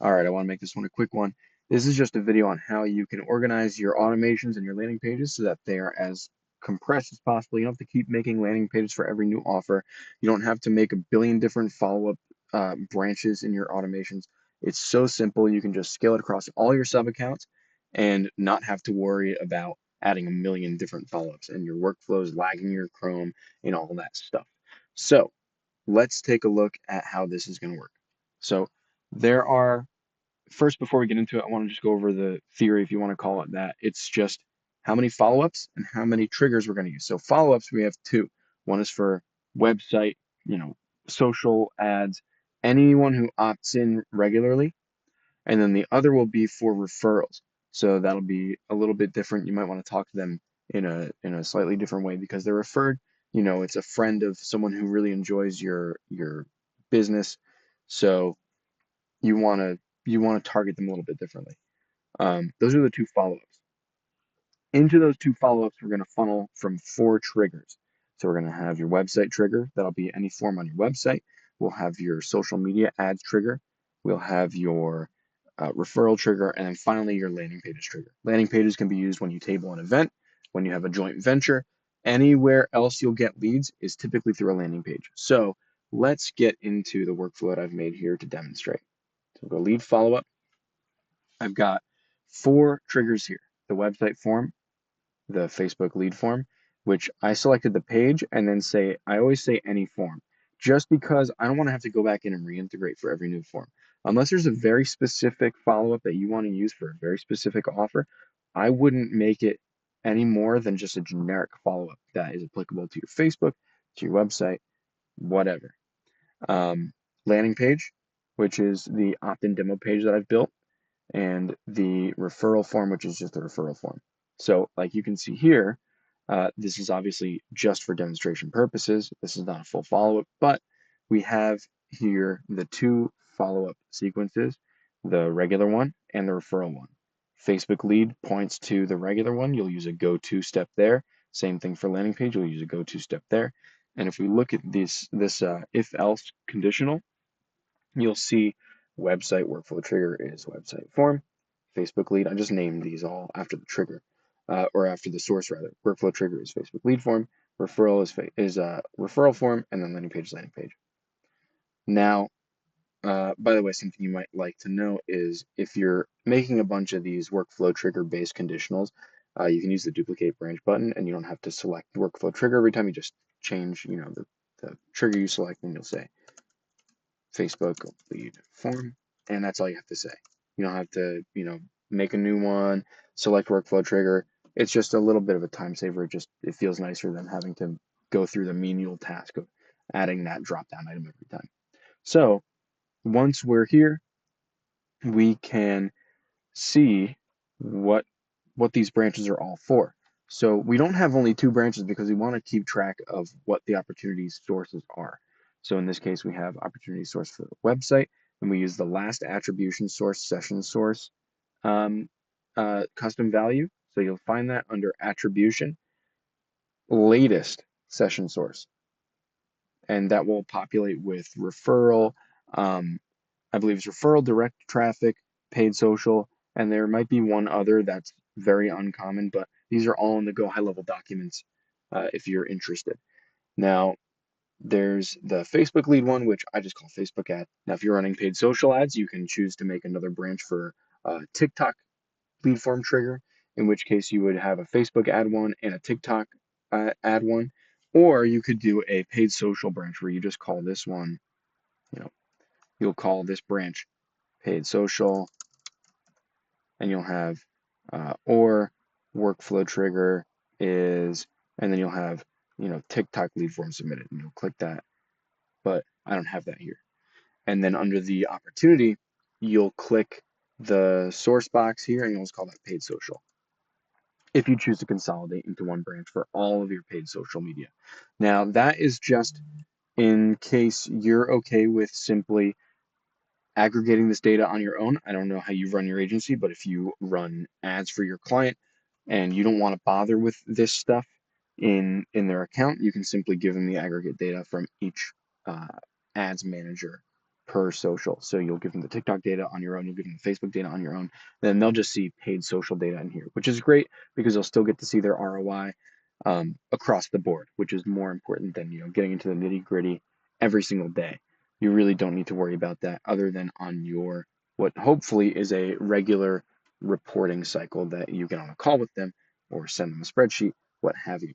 All right, I want to make this one a quick one. This is just a video on how you can organize your automations and your landing pages so that they are as compressed as possible. You don't have to keep making landing pages for every new offer. You don't have to make a billion different follow-up branches in your automations. It's so simple. You can just scale it across all your sub accounts and not have to worry about adding a million different follow-ups and your workflows lagging your Chrome and all that stuff. So let's take a look at how this is going to work. So there are first, before we get into it, I want to just go over the theory, if you want to call it that. It's just how many follow-ups and how many triggers we're going to use. So follow-ups, we have two. One is for website, you know, social ads, anyone who opts in regularly, and then the other will be for referrals. So that'll be a little bit different. You might want to talk to them in a slightly different way because they're referred. You know, it's a friend of someone who really enjoys your business. So you want to target them a little bit differently. Those are the two follow-ups. Into those two follow-ups, we're going to funnel from four triggers. So we're going to have your website trigger. That'll be any form on your website. We'll have your social media ads trigger. We'll have your referral trigger, and then finally your landing pages trigger. Landing pages can be used when you table an event, when you have a joint venture. Anywhere else you'll get leads is typically through a landing page. So let's get into the workflow that I've made here to demonstrate. So we'll go lead follow-up. I've got four triggers here: the website form, the Facebook lead form, which I selected the page and then I always say any form, just because I don't want to have to go back in and reintegrate for every new form. Unless there's a very specific follow-up that you want to use for a very specific offer, I wouldn't make it any more than just a generic follow-up that is applicable to your Facebook, to your website, whatever. Um, Landing page, which is the opt-in demo page that I've built, and the referral form, which is just a referral form. So like you can see here, this is obviously just for demonstration purposes. This is not a full follow-up, but we have here the two follow-up sequences, the regular one and the referral one. Facebook lead points to the regular one. You'll use a go-to step there. Same thing for landing page. You'll use a go-to step there. And if we look at this if-else conditional, you'll see website workflow trigger is website form. Facebook lead, I just named these all after the trigger, or after the source rather. Workflow trigger is Facebook lead form. Referral is referral form, and then landing page is landing page. Now, by the way, something you might like to know is if you're making a bunch of these workflow trigger based conditionals, you can use the duplicate branch button, and you don't have to select workflow trigger every time. You just change, the trigger you select, and you'll say Facebook lead form, and that's all you have to say. You don't have to, make a new one, select workflow trigger. It's just a little bit of a time saver. It feels nicer than having to go through the menial task of adding that drop down item every time. So once we're here, we can see what these branches are all for. So we don't have only two branches because we want to keep track of what the opportunity sources are. So in this case, we have opportunity source for the website, and we use the last attribution source, session source, custom value. So you'll find that under attribution, latest session source, and that will populate with referral. Um, I believe it's referral, direct traffic, paid social, and there might be one other that's very uncommon, but these are all in the GoHighLevel documents if you're interested. Now, there's the Facebook lead one, which I just call Facebook ad. Now, if you're running paid social ads, you can choose to make another branch for TikTok lead form trigger, in which case you would have a Facebook ad one and a TikTok ad one, or you could do a paid social branch where you just call this one, you know, you'll call this branch paid social, and you'll have or workflow trigger is, and then you'll have, TikTok lead form submitted, and you'll click that, but I don't have that here. And then under the opportunity, you'll click the source box here, and you'll just call that paid social, if you choose to consolidate into one branch for all of your paid social media. Now, that is just in case you're okay with simply aggregating this data on your own. I don't know how you run your agency, but if you run ads for your client and you don't want to bother with this stuff in their account, you can simply give them the aggregate data from each uh, ads manager per social. So you'll give them the TikTok data on your own, you'll give them the Facebook data on your own, then they'll just see paid social data in here, which is great because they'll still get to see their ROI across the board, which is more important than getting into the nitty gritty every single day. You really don't need to worry about that other than on your what hopefully is a regular reporting cycle that you get on a call with them or send them a spreadsheet, what have you.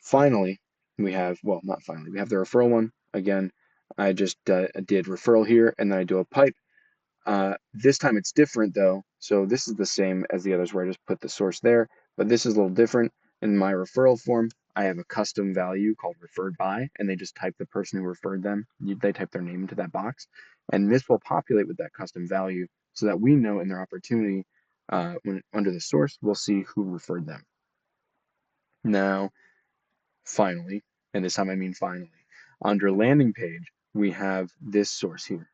Finally, we have, well, not finally, we have the referral one. Again, I just did referral here and then I do a pipe. This time it's different though. So this is the same as the others where I just put the source there, but this is a little different. In my referral form, I have a custom value called referred by, and they just type the person who referred them. They type their name into that box, and this will populate with that custom value so that we know in their opportunity, when under the source, we'll see who referred them. Now, finally, and this time I mean finally, under landing page, we have this source here.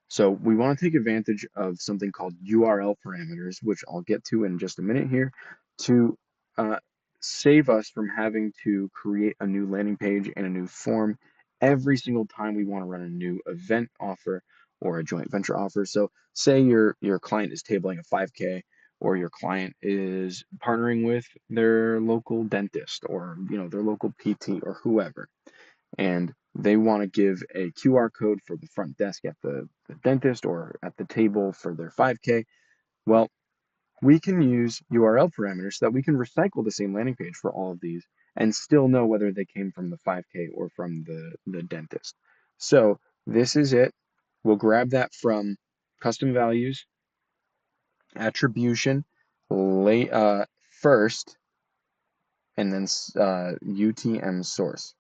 So we want to take advantage of something called URL parameters, which I'll get to in just a minute here, to save us from having to create a new landing page and a new form every single time we want to run a new event offer or a joint venture offer. So say your client is tabling a 5K, or your client is partnering with their local dentist or their local PT or whoever, and they want to give a QR code for the front desk at the dentist or at the table for their 5K. Well, we can use URL parameters so that we can recycle the same landing page for all of these and still know whether they came from the 5K or from the dentist. So this is it. We'll grab that from custom values, attribution, first, and then UTM source.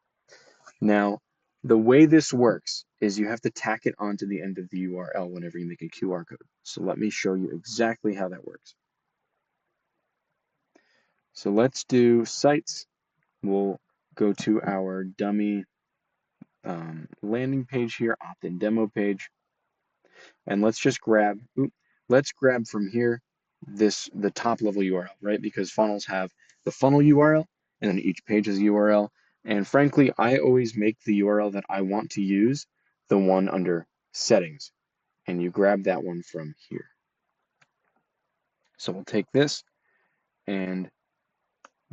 Now, the way this works is you have to tack it onto the end of the URL whenever you make a QR code. So let me show you exactly how that works. So let's do sites. We'll go to our dummy landing page here, opt-in demo page, and let's just grab from here the top level URL, right? Because funnels have the funnel URL and then each page is a URL. And frankly, I always make the URL that I want to use the one under settings, and you grab that one from here. So we'll take this and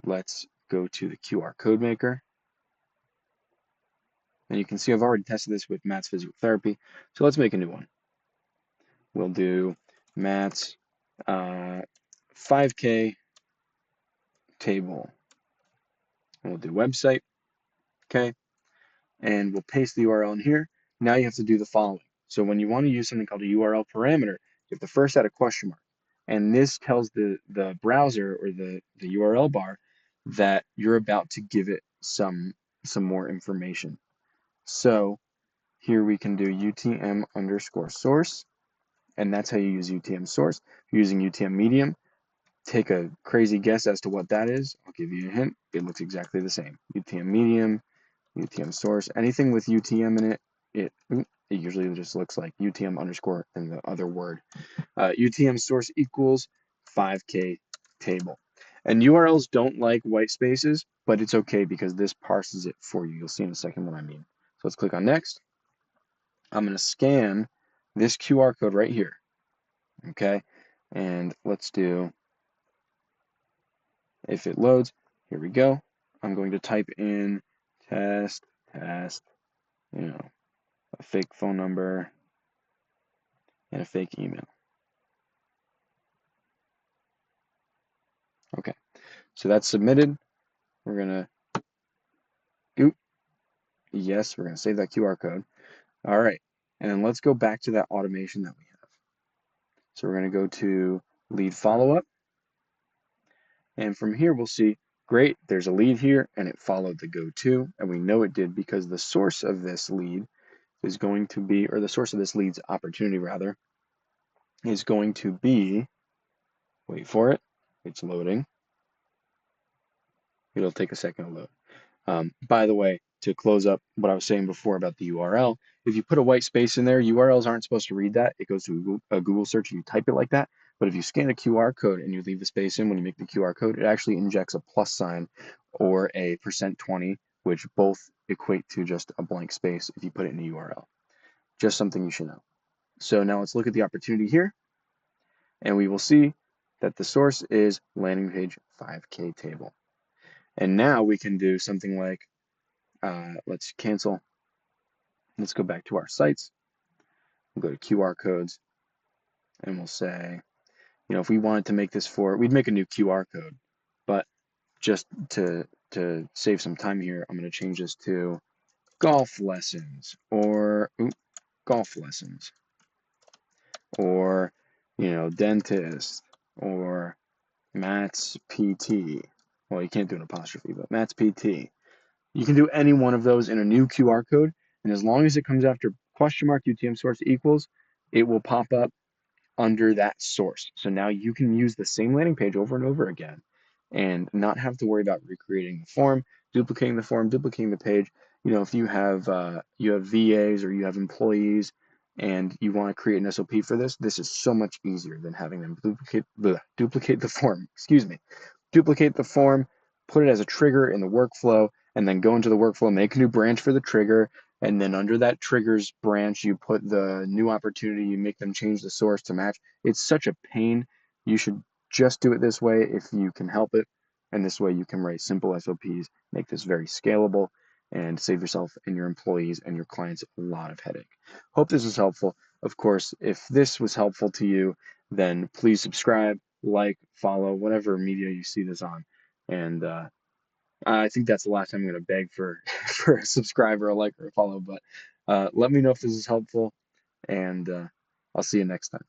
let's go to the QR code maker. And you can see I've already tested this with Matt's physical therapy. So let's make a new one. We'll do Matt's 5K table. And we'll do website. Okay. And we'll paste the URL in here. Now you have to do the following. So when you want to use something called a URL parameter, you have to first add a question mark. And this tells the browser or the URL bar that you're about to give it some more information. So here we can do UTM underscore source, and that's how you use UTM source. If you're using UTM medium, take a crazy guess as to what that is. I'll give you a hint. It looks exactly the same. UTM medium, UTM source, anything with UTM in it, it usually just looks like UTM underscore and the other word. UTM source equals 5K table. And URLs don't like white spaces, but it's okay because this parses it for you. You'll see in a second what I mean. So let's click on next. I'm going to scan this QR code right here. Okay. And let's do, if it loads, here we go. I'm going to type in test, a fake phone number and a fake email. Okay. So that's submitted. We're going to, yes, we're going to save that QR code. All right. And then let's go back to that automation that we have. So we're going to go to lead follow-up. And from here, we'll see, great, there's a lead here, and it followed the go-to. And we know it did because the source of this lead is going to be, or the source of this lead's opportunity, rather, is going to be, wait for it, it's loading. It'll take a second to load. By the way, to close up what I was saying before about the URL, if you put a white space in there, URLs aren't supposed to read that. It goes to a Google search and you type it like that. But if you scan a QR code and you leave the space in when you make the QR code, it actually injects a plus sign or a %20, which both equate to just a blank space if you put it in a URL. just something you should know. So now let's look at the opportunity here, and we will see that the source is landing page 5K table. And now we can do something like, let's cancel. Let's go back to our sites. We'll go to QR codes, and we'll say, if we wanted to make this we'd make a new QR code, but just to save some time here, I'm going to change this to golf lessons or golf lessons or dentist or Matt's PT. Well, you can't do an apostrophe, but Matt's PT. You can do any one of those in a new QR code, and as long as it comes after question mark UTM source equals, it will pop up under that source. So now you can use the same landing page over and over again and not have to worry about recreating the form, duplicating the page. If you have VAs or you have employees and you want to create an SOP for this, this is so much easier than having them duplicate the form. Excuse me. Duplicate the form, put it as a trigger in the workflow, and then go into the workflow, make a new branch for the trigger, and then under that triggers branch, you put the new opportunity, you make them change the source to match. It's such a pain. You should just do it this way if you can help it. And this way you can write simple SOPs, make this very scalable, and save yourself and your employees and your clients a lot of headache. Hope this was helpful. Of course, if this was helpful to you, then please subscribe, like, follow, whatever media you see this on. And I think that's the last time I'm going to beg for for a subscriber, a like, or a follow. But let me know if this is helpful, and I'll see you next time.